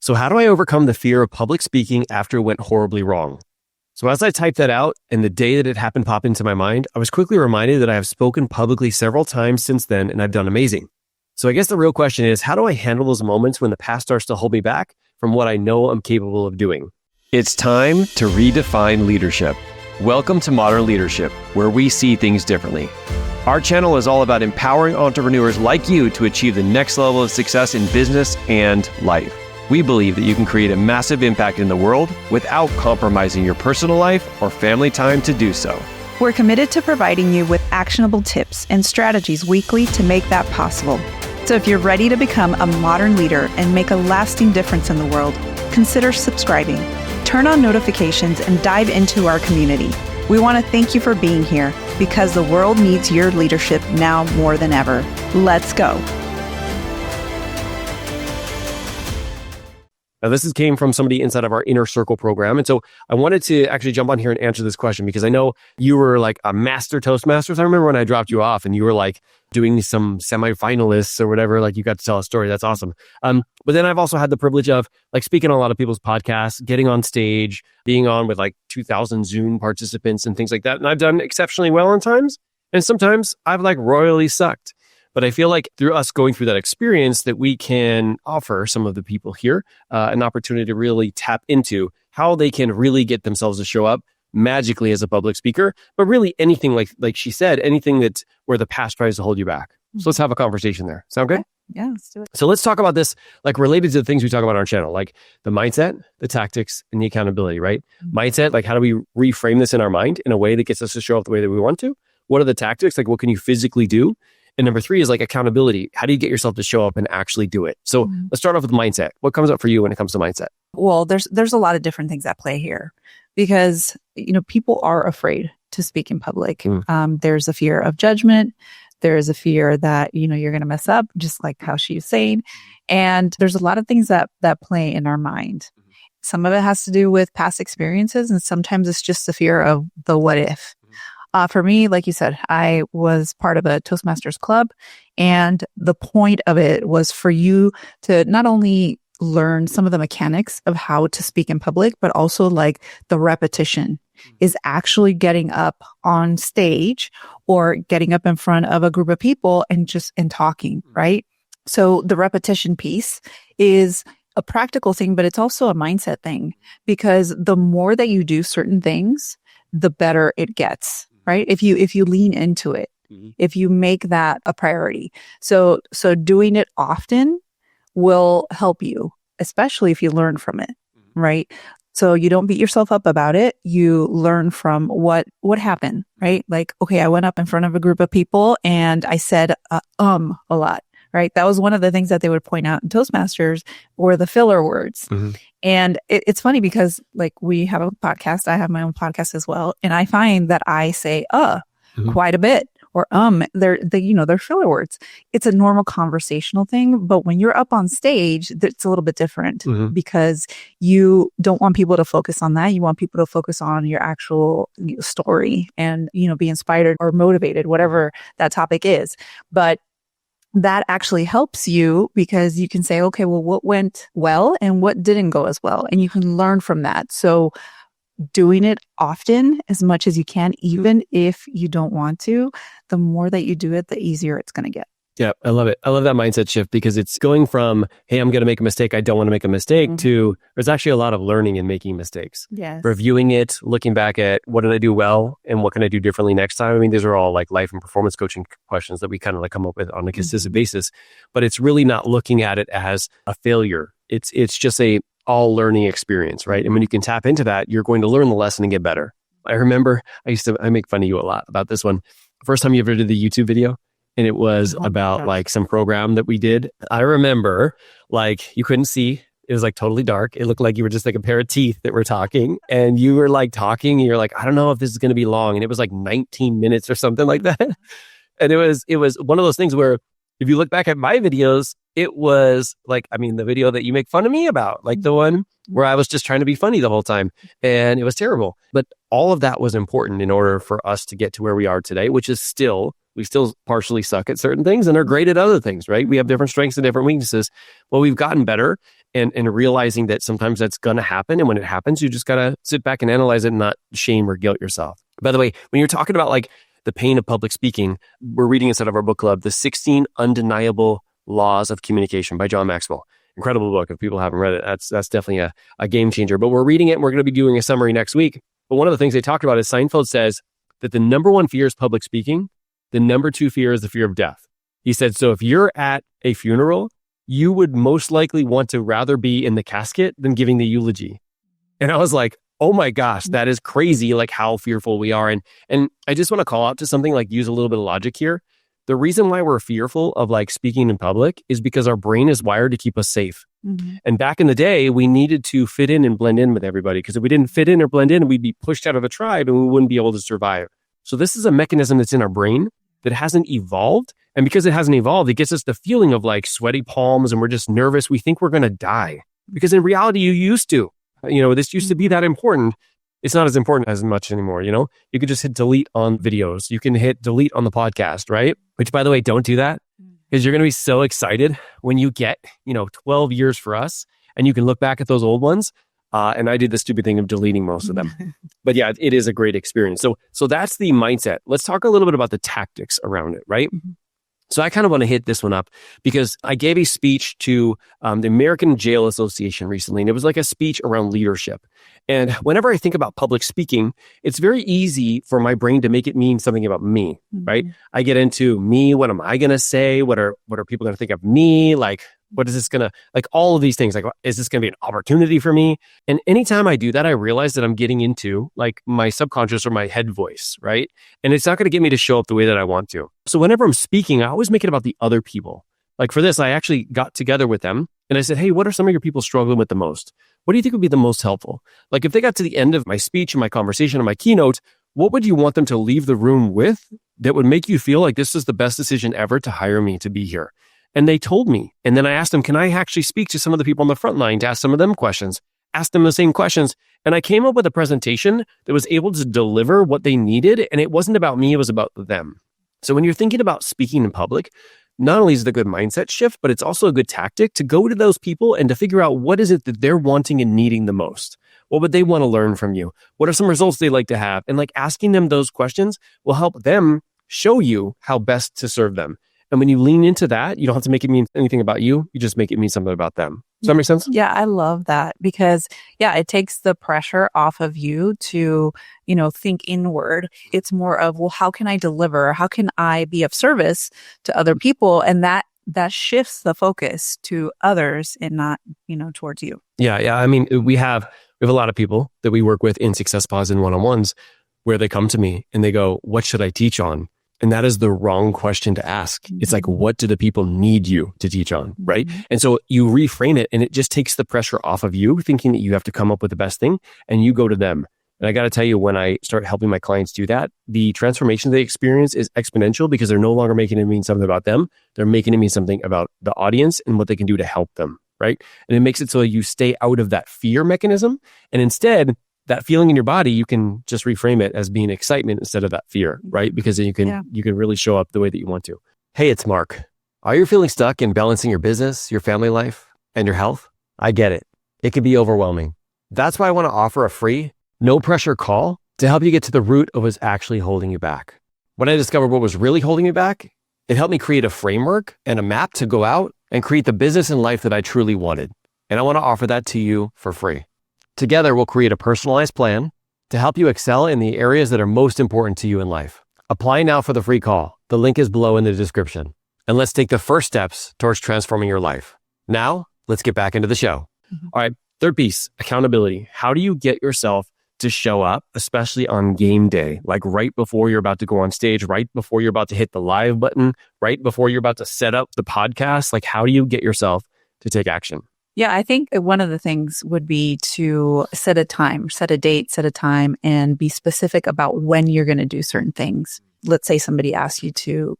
So how do I overcome the fear of public speaking after it went horribly wrong? So as I typed that out and the day that it happened popped into my mind, I was quickly reminded that I have spoken publicly several times since then and I've done amazing. So I guess the real question is, how do I handle those moments when the past starts to hold me back from what I know I'm capable of doing? It's time to redefine leadership. Welcome to Modern Leadership, where we see things differently. Our channel is all about empowering entrepreneurs like you to achieve the next level of success in business and life. We believe that you can create a massive impact in the world without compromising your personal life or family time to do so. We're committed to providing you with actionable tips and strategies weekly to make that possible. So if you're ready to become a modern leader and make a lasting difference in the world, consider subscribing. Turn on notifications and dive into our community. We want to thank you for being here because the world needs your leadership now more than ever. Let's go. Now, this came from somebody inside of our Inner Circle program. And so I wanted to actually jump on here and answer this question because I know you were like a master Toastmasters. I remember when I dropped you off and you were like doing some semifinalists or whatever, like you got to tell a story. That's awesome. But then I've also had the privilege of like speaking on a lot of people's podcasts, getting on stage, being on with like 2,000 Zoom participants and things like that. And I've done exceptionally well on times. And sometimes I've like royally sucked. But I feel like through us going through that experience that we can offer some of the people here an opportunity to really tap into how they can really get themselves to show up magically as a public speaker, but really anything like she said, anything that where the past tries to hold you back. So let's have a conversation there. Sound good? Okay. Yeah, let's do it. So let's talk about this, like related to the things we talk about on our channel, like the mindset, the tactics, and the accountability, right? Mindset, like how do we reframe this in our mind in a way that gets us to show up the way that we want to? What are the tactics? Like what can you physically do? And number 3 is like accountability. How do you get yourself to show up and actually do it? So let's start off with mindset. What comes up for you when it comes to mindset? Well, there's a lot of different things at play here because, people are afraid to speak in public. There's a fear of judgment. There is a fear that, you're going to mess up, just like how she's saying. And there's a lot of things that play in our mind. Some of it has to do with past experiences, and sometimes it's just the fear of the what if. For me, like you said, I was part of a Toastmasters club, and the point of it was for you to not only learn some of the mechanics of how to speak in public, but also like the repetition is actually getting up on stage or getting up in front of a group of people and talking, right? So the repetition piece is a practical thing, but it's also a mindset thing because the more that you do certain things, the better it gets. Right? If you lean into it, if you make that a priority. So doing it often will help you, especially if you learn from it, right? So you don't beat yourself up about it. You learn from what happened, right? Like, okay, I went up in front of a group of people and I said, a lot, right? That was one of the things that they would point out in Toastmasters were the filler words. And it's funny because like we have a podcast, I have my own podcast as well. And I find that I say, quite a bit or, they're filler words. It's a normal conversational thing. But when you're up on stage, it's a little bit different because you don't want people to focus on that. You want people to focus on your actual story and, be inspired or motivated, whatever that topic is. But that actually helps you because you can say, okay, well, what went well and what didn't go as well? And you can learn from that. So doing it often as much as you can, even if you don't want to, the more that you do it, the easier it's going to get. Yeah, I love it. I love that mindset shift because it's going from, hey, I'm going to make a mistake. I don't want to make a mistake to there's actually a lot of learning in making mistakes. Yes. Reviewing it, looking back at what did I do well and what can I do differently next time? I mean, these are all like life and performance coaching questions that we kind of like come up with on a consistent basis, but it's really not looking at it as a failure. It's just a all learning experience, right? And when you can tap into that, you're going to learn the lesson and get better. I remember I make fun of you a lot about this one. First time you ever did the YouTube video. And it was about like some program that we did. I remember like you couldn't see. It was like totally dark. It looked like you were just like a pair of teeth that were talking. And you were like talking and you're like, I don't know if this is going to be long. And it was like 19 minutes or something like that. And it was one of those things where if you look back at my videos, it was like, I mean, the video that you make fun of me about, like the one where I was just trying to be funny the whole time. And it was terrible. But all of that was important in order for us to get to where we are today, which is we still partially suck at certain things and are great at other things, right? We have different strengths and different weaknesses. Well, we've gotten better. and realizing that sometimes that's going to happen. And when it happens, you just got to sit back and analyze it and not shame or guilt yourself. By the way, when you're talking about like the pain of public speaking, we're reading inside of our book club, The 16 Undeniable Laws of Communication by John Maxwell. Incredible book. If people haven't read it, that's definitely a game changer. But we're reading it and we're going to be doing a summary next week. But one of the things they talked about is Seinfeld says that the number one fear is public speaking. The number two fear is the fear of death. He said, so if you're at a funeral, you would most likely want to rather be in the casket than giving the eulogy. And I was like, oh my gosh, that is crazy, like how fearful we are. And I just want to call out to something, like use a little bit of logic here. The reason why we're fearful of like speaking in public is because our brain is wired to keep us safe. Mm-hmm. And back in the day, we needed to fit in and blend in with everybody, because if we didn't fit in or blend in, we'd be pushed out of the tribe and we wouldn't be able to survive. So this is a mechanism that's in our brain that hasn't evolved. And because it hasn't evolved, it gets us the feeling of like sweaty palms and we're just nervous. We think we're going to die, because in reality, you used to. This used to be that important. It's not as important as much anymore. You could just hit delete on videos. You can hit delete on the podcast, right? Which, by the way, don't do that, because you're going to be so excited when you get, 12 years for us and you can look back at those old ones. And I did the stupid thing of deleting most of them. But yeah, it is a great experience. So that's the mindset. Let's talk a little bit about the tactics around it, right? Mm-hmm. So I kind of want to hit this one up because I gave a speech to the American Jail Association recently, and it was like a speech around leadership. And whenever I think about public speaking, it's very easy for my brain to make it mean something about me, right? I get into me. What am I going to say? What are people going to think of me? Like, what is this going to, like all of these things, like, is this going to be an opportunity for me? And anytime I do that, I realize that I'm getting into like my subconscious or my head voice, right? And it's not going to get me to show up the way that I want to. So whenever I'm speaking, I always make it about the other people. Like for this, I actually got together with them and I said, hey, what are some of your people struggling with the most? What do you think would be the most helpful? Like if they got to the end of my speech and my conversation and my keynote, what would you want them to leave the room with that would make you feel like this is the best decision ever to hire me to be here? And they told me. And then I asked them, can I actually speak to some of the people on the front line to ask some of them questions? Ask them the same questions. And I came up with a presentation that was able to deliver what they needed. And it wasn't about me, it was about them. So when you're thinking about speaking in public, not only is it a good mindset shift, but it's also a good tactic to go to those people and to figure out what is it that they're wanting and needing the most. What would they want to learn from you? What are some results they'd like to have? And like asking them those questions will help them show you how best to serve them. And when you lean into that, you don't have to make it mean anything about you. You just make it mean something about them. Does that make sense? Yeah, I love that because, it takes the pressure off of you to, think inward. It's more of, well, how can I deliver? How can I be of service to other people? And that shifts the focus to others and not, towards you. Yeah. I mean, we have a lot of people that we work with in Success Pods and one-on-ones where they come to me and they go, what should I teach on? And that is the wrong question to ask. It's like, what do the people need you to teach on, right? And so you reframe it and it just takes the pressure off of you thinking that you have to come up with the best thing and you go to them. And I got to tell you, when I start helping my clients do that, the transformation they experience is exponential because they're no longer making it mean something about them. They're making it mean something about the audience and what they can do to help them, right? And it makes it so you stay out of that fear mechanism. And instead, that feeling in your body, you can just reframe it as being excitement instead of that fear, right? Because then you can really show up the way that you want to. Hey, it's Mark. Are you feeling stuck in balancing your business, your family life, and your health? I get it. It can be overwhelming. That's why I want to offer a free, no pressure call to help you get to the root of what's actually holding you back. When I discovered what was really holding me back, it helped me create a framework and a map to go out and create the business and life that I truly wanted. And I want to offer that to you for free. Together, we'll create a personalized plan to help you excel in the areas that are most important to you in life. Apply now for the free call. The link is below in the description. And let's take the first steps towards transforming your life. Now, let's get back into the show. All right, third piece, accountability. How do you get yourself to show up, especially on game day, like right before you're about to go on stage, right before you're about to hit the live button, right before you're about to set up the podcast? Like, how do you get yourself to take action? Yeah, I think one of the things would be to set a time, set a date, set a time, and be specific about when you're going to do certain things. Let's say somebody asks you to,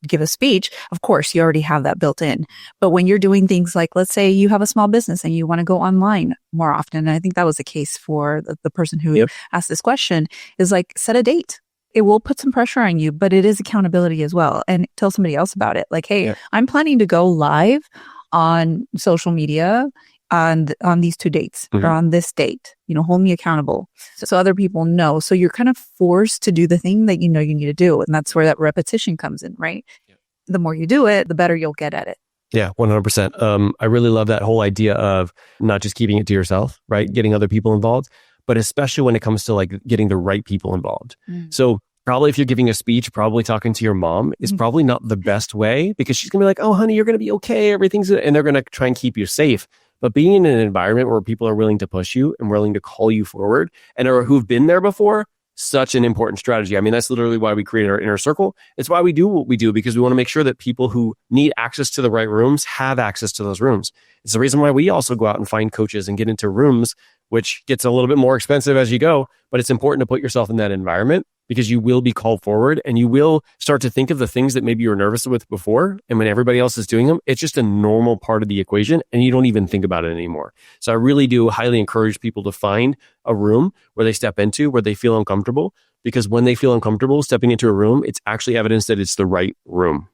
give a speech. Of course, you already have that built in. But when you're doing things like, let's say you have a small business and you want to go online more often, and I think that was the case for the person who asked this question, is like, set a date. It will put some pressure on you, but it is accountability as well. And tell somebody else about it. Like, hey, I'm planning to go live on social media on these 2 dates or on this date, hold me accountable. So other people know. So you're kind of forced to do the thing that you know you need to do. And that's where that repetition comes in, right? Yep. The more you do it, the better you'll get at it. Yeah, 100%. I really love that whole idea of not just keeping it to yourself, right? Getting other people involved, but especially when it comes to like getting the right people involved. So probably if you're giving a speech, probably talking to your mom is probably not the best way, because she's going to be like, oh, honey, you're going to be okay. Everything's good. And they're going to try and keep you safe. But being in an environment where people are willing to push you and willing to call you forward and are who've been there before, such an important strategy. I mean, that's literally why we created our inner circle. It's why we do what we do, because we want to make sure that people who need access to the right rooms have access to those rooms. It's the reason why we also go out and find coaches and get into rooms, which gets a little bit more expensive as you go. But it's important to put yourself in that environment, because you will be called forward and you will start to think of the things that maybe you were nervous with before. And when everybody else is doing them, it's just a normal part of the equation and you don't even think about it anymore. So I really do highly encourage people to find a room where they step into, where they feel uncomfortable, because when they feel uncomfortable stepping into a room, it's actually evidence that it's the right room.